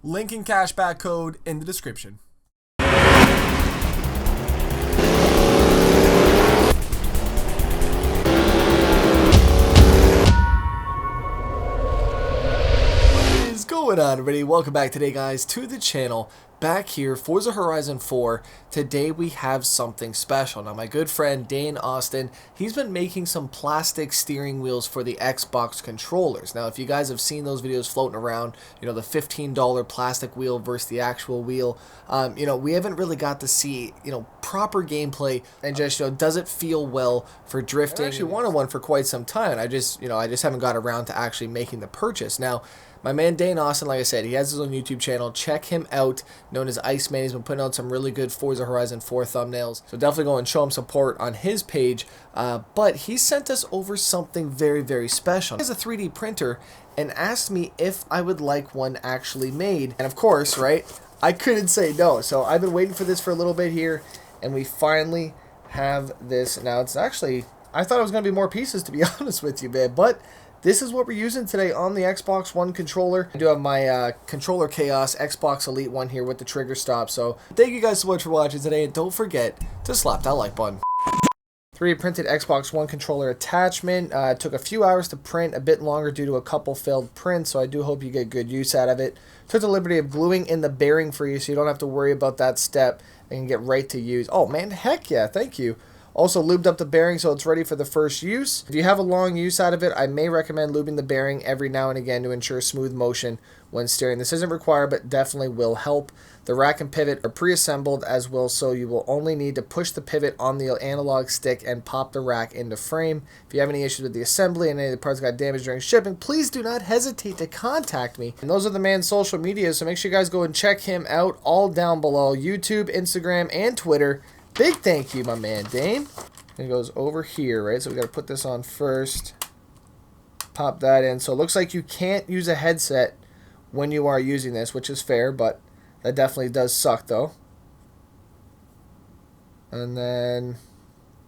Link and cashback code in the description. What is going on, everybody? Welcome back today, guys, to the channel. Back here, Forza Horizon 4. Today we have something special. Now, my good friend Dane Austin, he's been making some plastic steering wheels for the Xbox controllers. Now, if you guys have seen those videos floating around, you know, the $15 plastic wheel versus the actual wheel, we haven't really got to see, proper gameplay and just, does it feel well for drifting? I actually wanted one for quite some time. I just haven't got around to actually making the purchase. Now, my man Dane Austin, like I said, he has his own YouTube channel. Check him out, known as Iceman. He's been putting out some really good Forza Horizon 4 thumbnails. So definitely go and show him support on his page. But he sent us over something very, very special. He has a 3D printer and asked me if I would like one actually made. And of course, right, I couldn't say no. So I've been waiting for this for a little bit here, and we finally have this. Now, it's actually, I thought it was going to be more pieces, to be honest with you, man. But this is what we're using today on the Xbox One controller. I do have my Controller Chaos Xbox Elite one here with the trigger stop. So thank you guys so much for watching today, and don't forget to slap that like button. 3D printed Xbox One controller attachment. It took a few hours to print, a bit longer due to a couple failed prints, so I do hope you get good use out of it. Took the liberty of gluing in the bearing for you so you don't have to worry about that step and can get right to use. Oh man, heck yeah, thank you. Also lubed up the bearing so it's ready for the first use. If you have a long use out of it, I may recommend lubing the bearing every now and again to ensure smooth motion when steering. This isn't required, but definitely will help. The rack and pivot are pre-assembled as well, so you will only need to push the pivot on the analog stick and pop the rack into frame. If you have any issues with the assembly and any of the parts got damaged during shipping, please do not hesitate to contact me. And those are the man's social media, so make sure you guys go and check him out, all down below. YouTube, Instagram, and Twitter. Big thank you, my man, Dane. It goes over here, right? So we got to put this on first. Pop that in. So it looks like you can't use a headset when you are using this, which is fair, but that definitely does suck, though. And then,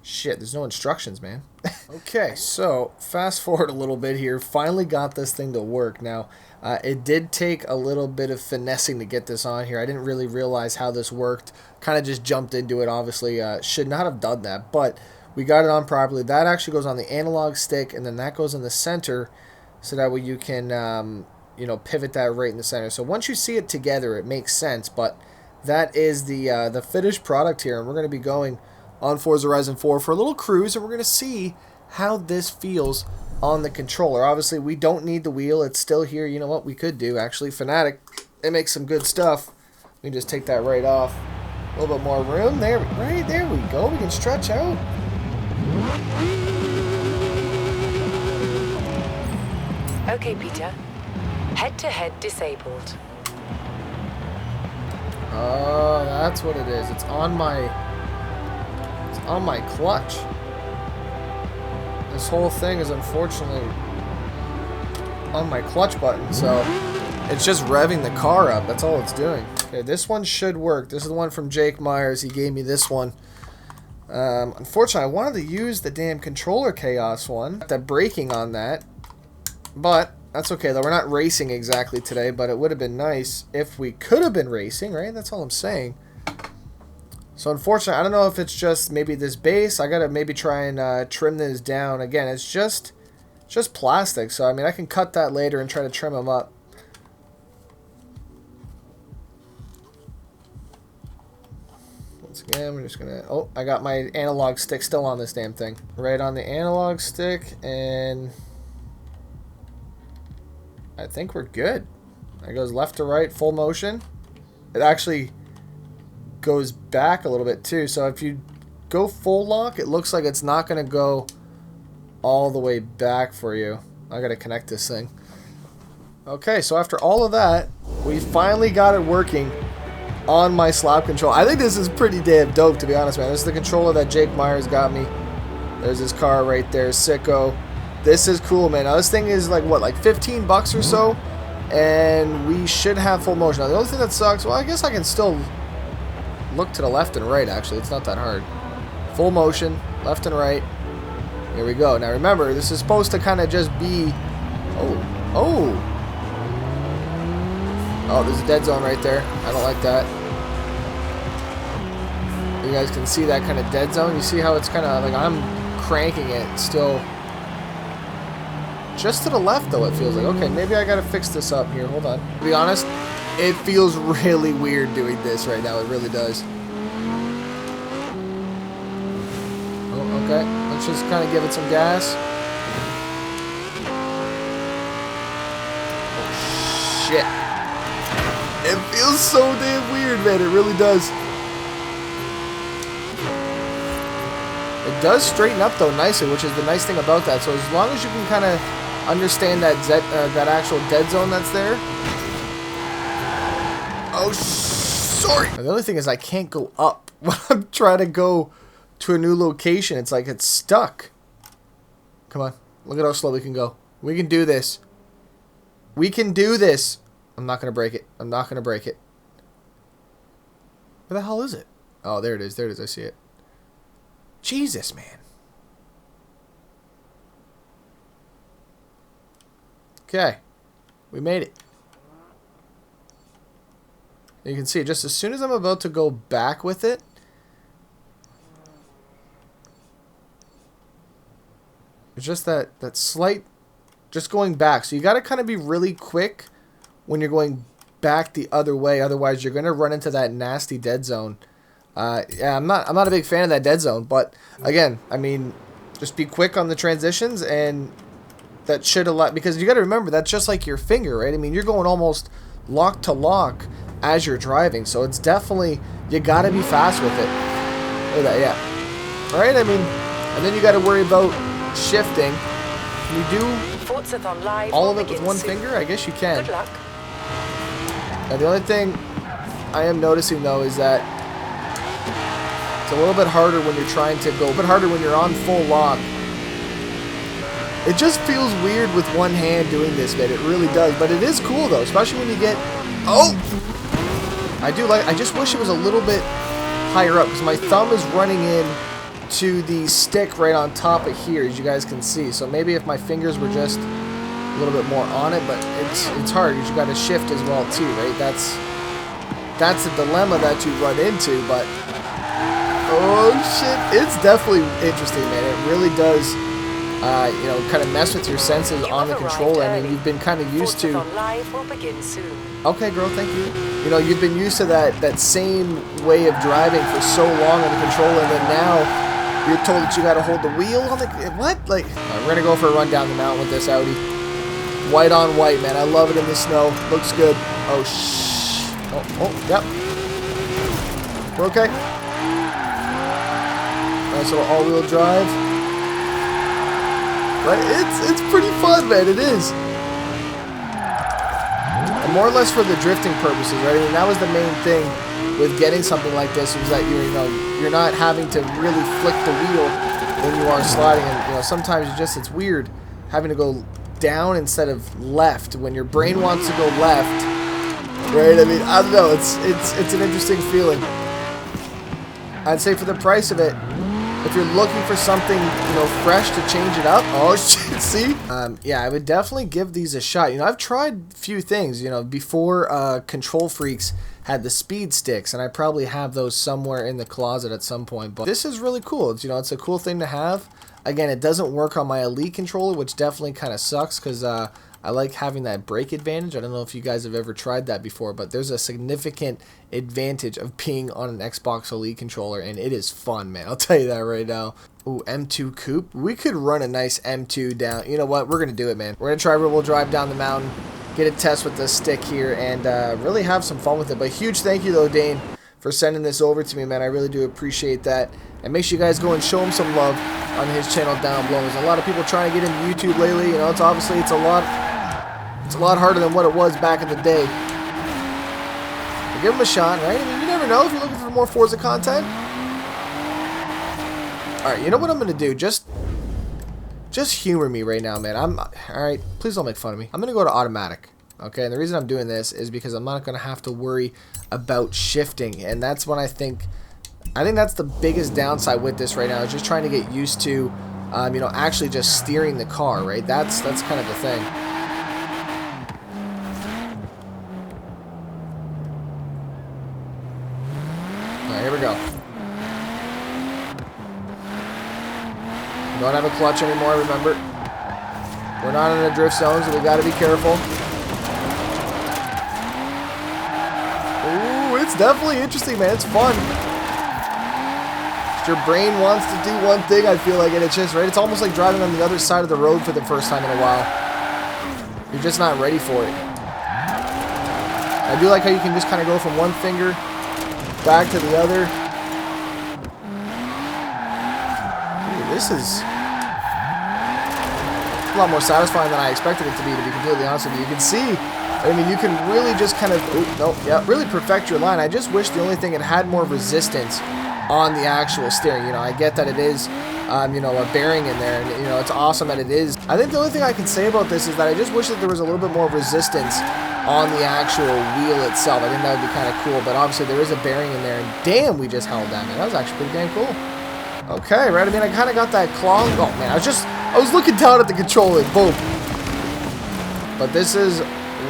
shit, there's no instructions, man. Okay, so fast forward a little bit here. Finally got this thing to work. Now, it did take a little bit of finessing to get this on here. I didn't really realize how this worked. Kind of just jumped into it, obviously. Should not have done that, but we got it on properly. That actually goes on the analog stick, and then that goes in the center, so that way you can, pivot that right in the center. So once you see it together, it makes sense, but that is the finished product here, and we're going to be going on Forza Horizon 4 for a little cruise, and we're going to see how this feels on the controller. Obviously, we don't need the wheel. It's still here. You know what we could do, actually? Fanatec, they make some good stuff. We can just take that right off. A little bit more room. Right there we go. We can stretch out. Okay, Peter. Head-to-head disabled. Oh, that's what it is. It's on my clutch. This whole thing is unfortunately on my clutch button, so it's just revving the car up. That's all it's doing. Okay, this one should work. This is the one from Jake Myers. He gave me this one. Unfortunately, I wanted to use the damn Controller Chaos one. The braking on that, but that's okay, though. We're not racing exactly today, but it would have been nice if we could have been racing, right? That's all I'm saying. So unfortunately, I don't know if it's just maybe this base. I gotta maybe try and trim this down. Again, it's just plastic, so I mean I can cut that later and try to trim them up. Once again, we're just gonna. Oh, I got my analog stick still on this damn thing. Right on the analog stick, and I think we're good. It goes left to right, full motion. It actually goes back a little bit too, so if you go full lock, it looks like it's not going to go all the way back for you. I got to connect this thing. Okay, so after all of that, we finally got it working on my SLAP control. I think this is pretty damn dope, to be honest, man. This is the controller that Jake Myers got me. There's his car right there, sicko. This is cool, man. Now this thing is like what, like 15 bucks or so, and we should have full motion. Now the only thing that sucks, well, I guess I can still look to the left and right, actually. It's not that hard. Full motion, left and right. Here we go. Now remember, this is supposed to kind of just be... Oh. Oh, there's a dead zone right there. I don't like that. You guys can see that kind of dead zone. You see how it's kind of like I'm cranking it still. Just to the left, though, it feels like. Okay, maybe I gotta fix this up here. Hold on. To be honest, it feels really weird doing this right now. It really does. Oh, okay. Let's just kind of give it some gas. Oh, shit. It feels so damn weird, man. It really does. It does straighten up, though, nicely, which is the nice thing about that. So as long as you can kind of understand that that actual dead zone that's there. Oh, sorry. The only thing is I can't go up when I'm trying to go to a new location. It's like it's stuck. Come on. Look at how slow we can go. We can do this. We can do this. I'm not going to break it. I'm not going to break it. Where the hell is it? Oh, there it is. There it is. I see it. Jesus, man. Okay, we made it. You can see just as soon as I'm about to go back with it, it's just that slight, just going back. So you got to kind of be really quick when you're going back the other way. Otherwise, you're going to run into that nasty dead zone. Yeah, I'm not a big fan of that dead zone. But again, I mean, just be quick on the transitions and. That should allow, because you got to remember that's just like your finger, right? I mean, you're going almost lock to lock as you're driving, so it's definitely you got to be fast with it. Look at that, yeah. All right, I mean, and then you got to worry about shifting. Can you do all of it with one finger? I guess you can. Good luck. Now, the only thing I am noticing though is that it's a little bit harder when you're trying to go, a bit harder when you're on full lock. It just feels weird with one hand doing this, man. It really does. But it is cool, though, especially when you get... Oh! I do like... I just wish it was a little bit higher up, because my thumb is running in to the stick right on top of here, as you guys can see. So maybe if my fingers were just a little bit more on it, but it's hard, because you got to shift as well, too, right? That's a dilemma that you run into, but... Oh, shit. It's definitely interesting, man. It really does... you know, kind of mess with your senses on the controller. I mean, you've been kind of used to... Okay, girl, thank you. You know, you've been used to that same way of driving for so long on the controller, and then now you're told that you got to hold the wheel on the... What? Like, we're going to go for a run down the mountain with this Audi. White on white, man. I love it in the snow. Looks good. Oh, shh. Oh, yep. We're okay. Nice little all-wheel drive. Right? It's pretty fun, man. It is. And more or less for the drifting purposes, right? I mean, that was the main thing with getting something like this, was that you're not having to really flick the wheel when you are sliding. And sometimes it's weird having to go down instead of left when your brain wants to go left. Right? I mean, I don't know. It's an interesting feeling. I'd say for the price of it, if you're looking for something, fresh to change it up, oh shit, see? Yeah, I would definitely give these a shot. I've tried a few things, before KontrolFreeks had the speed sticks, and I probably have those somewhere in the closet at some point, but this is really cool. It's a cool thing to have. Again, it doesn't work on my Elite controller, which definitely kind of sucks, because I like having that brake advantage. I don't know if you guys have ever tried that before, but there's a significant advantage of being on an Xbox Elite controller, and it is fun, man. I'll tell you that right now. Ooh, M2 Coupe. We could run a nice M2 down. You know what? We're going to do it, man. We're going to try rear-wheel drive down the mountain, get a test with the stick here, and really have some fun with it. But huge thank you, though, Dane, for sending this over to me, man. I really do appreciate that. And make sure you guys go and show him some love on his channel down below. There's a lot of people trying to get into YouTube lately. It's obviously it's a lot harder than what it was back in the day. But give him a shot, right? I mean, you never know if you're looking for more Forza content. All right, you know what I'm gonna do? Just humor me right now, man. All right. Please don't make fun of me. I'm gonna go to automatic. Okay, and the reason I'm doing this is because I'm not gonna have to worry about shifting, and that's when I think that's the biggest downside with this right now, is just trying to get used to, actually just steering the car, right? That's kind of the thing. Alright, here we go. We don't have a clutch anymore, remember. We're not in a drift zone, so we gotta be careful. Ooh, it's definitely interesting, man. It's fun. Your brain wants to do one thing, I feel like, and it's just, right? It's almost like driving on the other side of the road for the first time in a while. You're just not ready for it. I do like how you can just kind of go from one finger back to the other. Ooh, this is a lot more satisfying than I expected it to be completely honest with you. You can see, I mean, you can really just kind of, really perfect your line. I just wish the only thing it had more resistance on the actual steering. You know, I get that it is, you know, a bearing in there, and, you know, it's awesome that it is. I think the only thing I can say about this is that I just wish that there was a little bit more resistance on the actual wheel itself. I think that would be kind of cool, but obviously there is a bearing in there, and damn, we just held that, man. That was actually pretty damn cool. Okay, right, I mean, I kind of got that claw. Oh, man, I was looking down at the controller, boom. But this is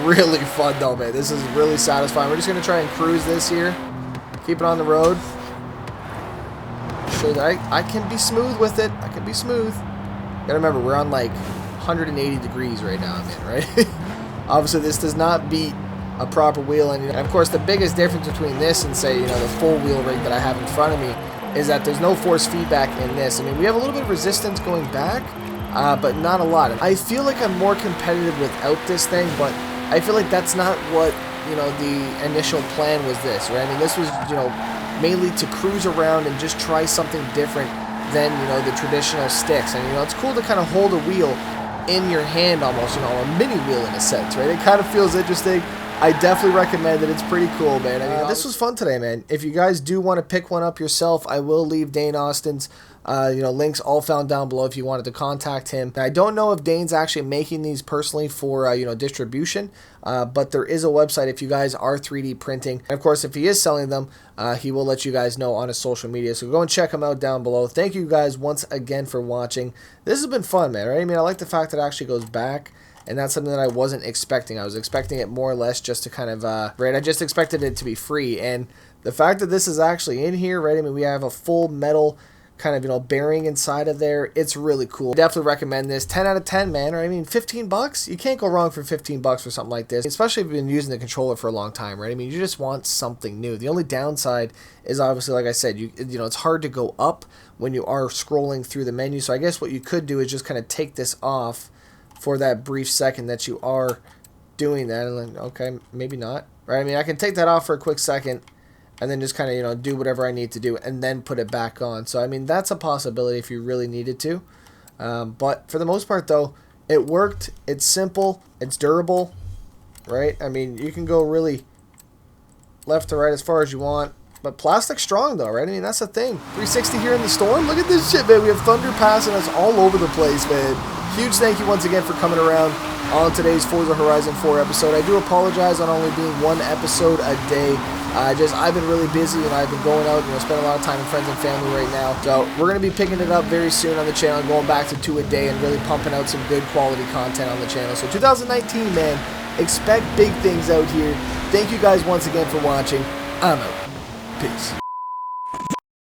really fun, though, man. This is really satisfying. We're just going to try and cruise this here. Keep it on the road. Show that I can be smooth with it. I can be smooth. Gotta remember, we're on like 180 degrees right now, man, right? Obviously, this does not beat a proper wheel. And of course, the biggest difference between this and, say, you know, the full wheel rig that I have in front of me is that there's no force feedback in this. I mean, we have a little bit of resistance going back, but not a lot. I feel like I'm more competitive without this thing, but I feel like that's not what, you know, the initial plan was this, right? I mean, this was, you know, mainly to cruise around and just try something different than, you know, the traditional sticks. And, you know, it's cool to kind of hold a wheel in your hand almost, you know, a mini wheel in a sense, right? It kind of feels interesting. I definitely recommend it. It's pretty cool, man. I mean, this was fun today, man. If you guys do want to pick one up yourself, I will leave Dane Austin's you know, links all found down below if you wanted to contact him. Now, I don't know if Dane's actually making these personally for, you know, distribution, but there is a website if you guys are 3D printing. And of course, if he is selling them, he will let you guys know on his social media. So go and check him out down below. Thank you guys once again for watching. This has been fun, man, right? I mean, I like the fact that it actually goes back. And that's something that I wasn't expecting. I was expecting it more or less just to kind of, right, I just expected it to be free. And the fact that this is actually in here, right, I mean, we have a full metal kind of, you know, bearing inside of there. It's really cool. Definitely recommend this. 10 out of 10, man. Or, I mean, 15 bucks? You can't go wrong for 15 bucks for something like this, especially if you've been using the controller for a long time, right? I mean, you just want something new. The only downside is obviously, like I said, you know, it's hard to go up when you are scrolling through the menu. So I guess what you could do is just kind of take this off for that brief second that you are doing that, and then, okay, maybe not, right? I mean, I can take that off for a quick second, and then just kind of, you know, do whatever I need to do, and then put it back on. So, I mean, that's a possibility if you really needed to. But for the most part, though, it worked. It's simple. It's durable, right? I mean, you can go really left to right as far as you want. But plastic strong, though, right? I mean, that's the thing. 360 here in the storm. Look at this shit, man. We have thunder passing us all over the place, man. Huge thank you once again for coming around on today's Forza Horizon 4 episode. I do apologize on only being one episode a day. I've been really busy, and I've been going out, you know, spending a lot of time with friends and family right now. So we're going to be picking it up very soon on the channel, going back to 2 a day and really pumping out some good quality content on the channel. So 2019, man, expect big things out here. Thank you guys once again for watching. I'm out. Peace.